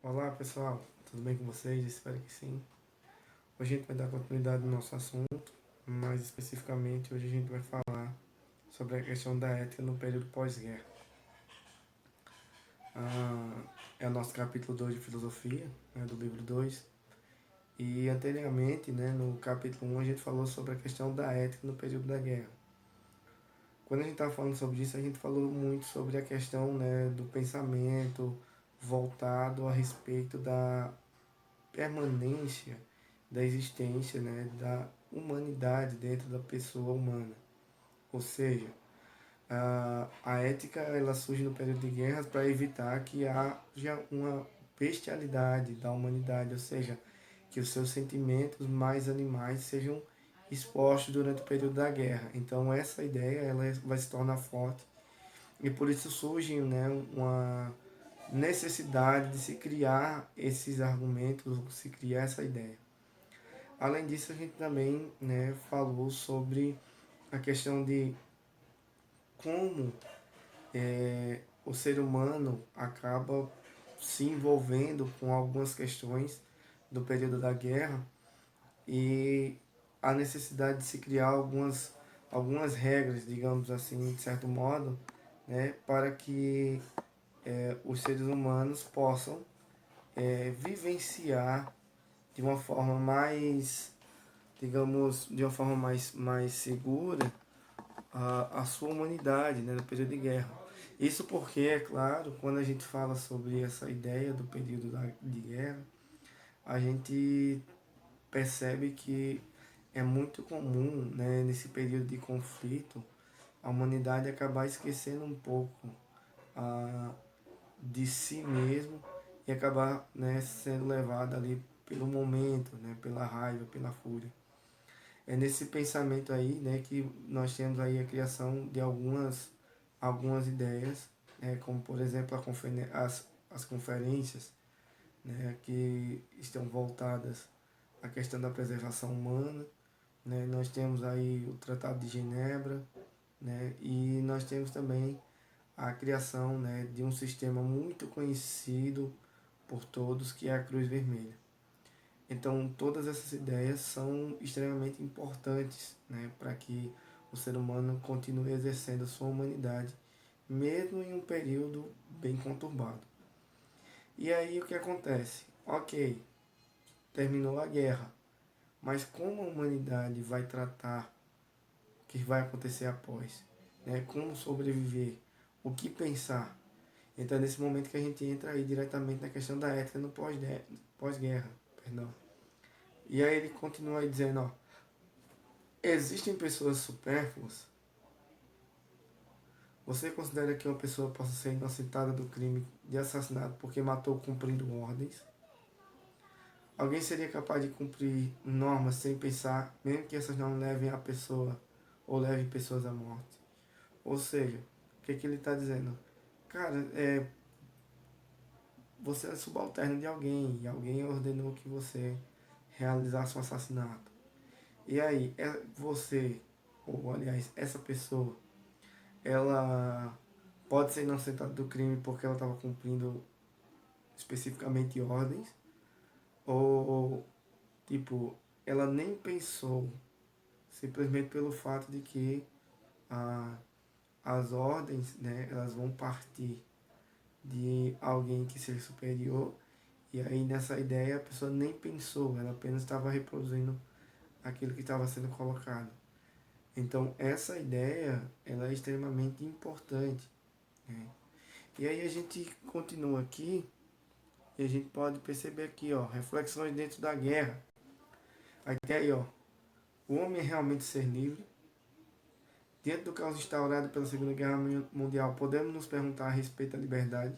Olá pessoal, tudo bem com vocês? Espero que sim. Hoje a gente vai dar continuidade no nosso assunto, mais especificamente hoje a gente vai falar sobre a questão da ética no período pós-guerra. É o nosso capítulo 2 de filosofia, né, do livro 2. E anteriormente, né, no capítulo 1, a gente falou sobre a questão da ética no período da guerra. Quando a gente estava falando sobre isso, a gente falou muito sobre a questão, né, do pensamento voltado a respeito da permanência da existência, né, da humanidade dentro da pessoa humana. Ou seja, a ética ela surge no período de guerras para evitar que haja uma bestialidade da humanidade, ou seja, que os seus sentimentos mais animais sejam expostos durante o período da guerra. Então essa ideia ela vai se tornar forte e por isso surge, né, uma necessidade de se criar esses argumentos, se criar essa ideia. Além disso, a gente também, né, falou sobre a questão de como o ser humano acaba se envolvendo com algumas questões do período da guerra e a necessidade de se criar algumas regras, digamos assim, de certo modo, né, para que os seres humanos possam vivenciar de uma forma mais, digamos, de uma forma mais segura a sua humanidade, né, no período de guerra. Isso porque, é claro, quando a gente fala sobre essa ideia do período de guerra, a gente percebe que é muito comum, né, nesse período de conflito, a humanidade acabar esquecendo um pouco a, de si mesmo e acabar, né, sendo levada ali pelo momento, né, pela raiva, pela fúria. É nesse pensamento aí, né, que nós temos aí a criação de algumas ideias, né, como por exemplo as conferências, né, que estão voltadas à questão da preservação humana, né, nós temos aí o Tratado de Genebra, né, e nós temos também a criação, né, de um sistema muito conhecido por todos, que é a Cruz Vermelha. Então, todas essas ideias são extremamente importantes, né, para que o ser humano continue exercendo a sua humanidade, mesmo em um período bem conturbado. E aí o que acontece? Ok, terminou a guerra, mas como a humanidade vai tratar o que vai acontecer após? Né? Como sobreviver? O que pensar? Então é nesse momento que a gente entra aí diretamente na questão da ética no pós-guerra. Perdão. E aí ele continua aí dizendo, ó, existem pessoas supérfluas? Você considera que uma pessoa possa ser inocentada do crime de assassinato porque matou cumprindo ordens? Alguém seria capaz de cumprir normas sem pensar, mesmo que essas não levem a pessoa ou levem pessoas à morte? Ou seja, o que ele está dizendo? Cara, você é subalterno de alguém e alguém ordenou que você realizasse um assassinato. E aí, você, ou aliás, essa pessoa, ela pode ser inocentada do crime porque ela estava cumprindo especificamente ordens, ou tipo, ela nem pensou, simplesmente pelo fato de que a, as ordens, né, elas vão partir de alguém que seja superior, e aí nessa ideia a pessoa nem pensou, ela apenas estava reproduzindo aquilo que estava sendo colocado. Então essa ideia ela é extremamente importante, né? E aí a gente continua aqui e a gente pode perceber aqui, ó, reflexões dentro da guerra. Aqui aí, ó, o homem é realmente ser livre? Diante do caos instaurado pela Segunda Guerra Mundial, podemos nos perguntar a respeito da liberdade?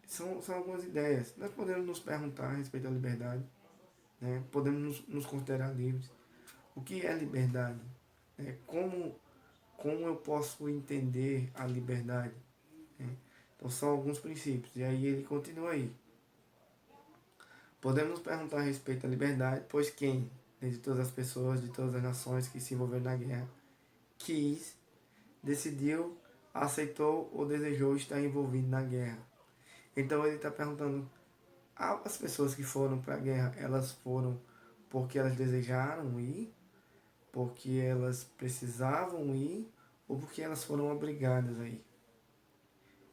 São algumas ideias. Nós podemos nos perguntar a respeito da liberdade, né? Podemos nos considerar livres. O que é liberdade? Como eu posso entender a liberdade? Né? Então são alguns princípios. E aí ele continua aí. Podemos nos perguntar a respeito da liberdade, pois quem, dentre todas as pessoas, de todas as nações que se envolveram na guerra, quis, decidiu, aceitou ou desejou estar envolvido na guerra? Então ele está perguntando, as pessoas que foram para a guerra, elas foram porque elas desejaram ir, porque elas precisavam ir, ou porque elas foram obrigadas a ir.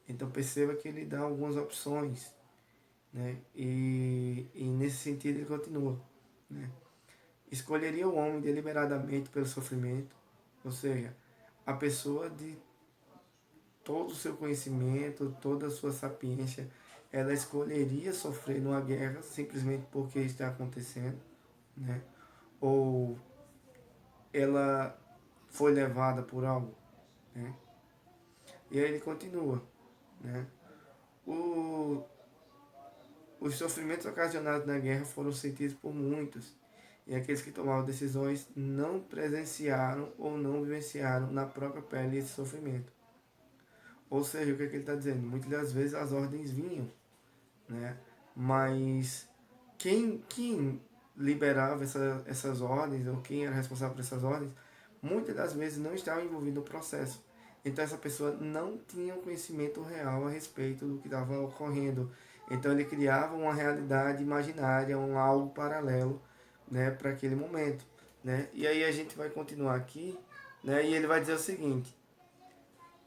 Então perceba que ele dá algumas opções, né? E nesse sentido ele continua, né? Escolheria o homem deliberadamente pelo sofrimento, ou seja, a pessoa de todo o seu conhecimento, toda a sua sapiência, ela escolheria sofrer numa guerra simplesmente porque está acontecendo, né? Ou ela foi levada por algo, né? E aí ele continua, né? O, os sofrimentos ocasionados na guerra foram sentidos por muitos, e aqueles que tomavam decisões não presenciaram ou não vivenciaram na própria pele esse sofrimento. Ou seja, o que, é que ele está dizendo? Muitas das vezes as ordens vinham, né? Mas quem liberava essas ordens, ou quem era responsável por essas ordens, muitas das vezes não estava envolvido no processo. Então essa pessoa não tinha um conhecimento real a respeito do que estava ocorrendo. Então ele criava uma realidade imaginária, um algo paralelo, né, para aquele momento, né? E aí a gente vai continuar aqui, né? E ele vai dizer o seguinte: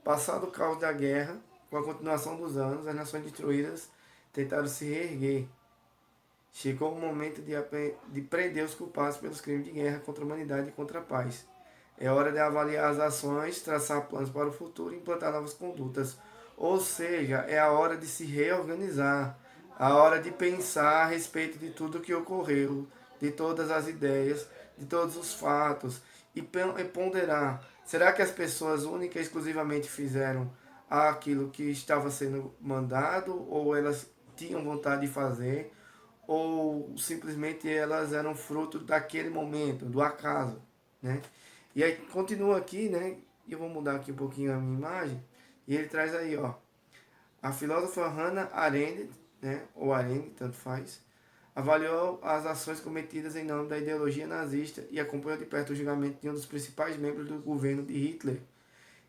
passado o caos da guerra, com a continuação dos anos, as nações destruídas tentaram se reerguer. Chegou o momento de prender os culpados pelos crimes de guerra contra a humanidade e contra a paz. É hora de avaliar as ações, traçar planos para o futuro e implantar novas condutas. Ou seja, é a hora de se reorganizar, a hora de pensar a respeito de tudo o que ocorreu, de todas as ideias, de todos os fatos e ponderar. Será que as pessoas única e exclusivamente fizeram aquilo que estava sendo mandado ou elas tinham vontade de fazer? Ou simplesmente elas eram fruto daquele momento, do acaso, né? E aí continua aqui, né? E eu vou mudar aqui um pouquinho a minha imagem. E ele traz aí, ó, a filósofa Hannah Arendt, né? Ou Arendt, tanto faz, avaliou as ações cometidas em nome da ideologia nazista e acompanhou de perto o julgamento de um dos principais membros do governo de Hitler,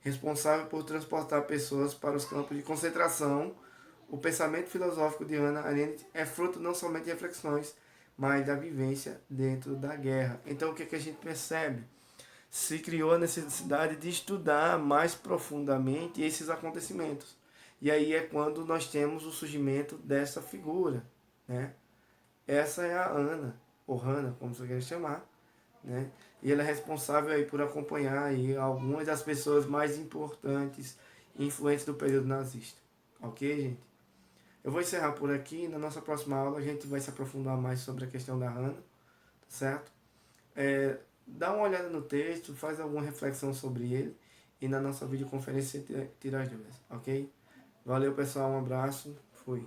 responsável por transportar pessoas para os campos de concentração. O pensamento filosófico de Hannah Arendt é fruto não somente de reflexões, mas da vivência dentro da guerra. Então, o que, é que a gente percebe? Se criou a necessidade de estudar mais profundamente esses acontecimentos. E aí é quando nós temos o surgimento dessa figura, né? Essa é a Ana, ou Hannah, como você quer chamar, né? E ela é responsável aí por acompanhar aí algumas das pessoas mais importantes e influentes do período nazista. Ok, gente? Eu vou encerrar por aqui. Na nossa próxima aula a gente vai se aprofundar mais sobre a questão da Hannah, certo? Dá uma olhada no texto, faz alguma reflexão sobre ele e na nossa videoconferência tira as dúvidas, ok? Valeu, pessoal, um abraço, fui.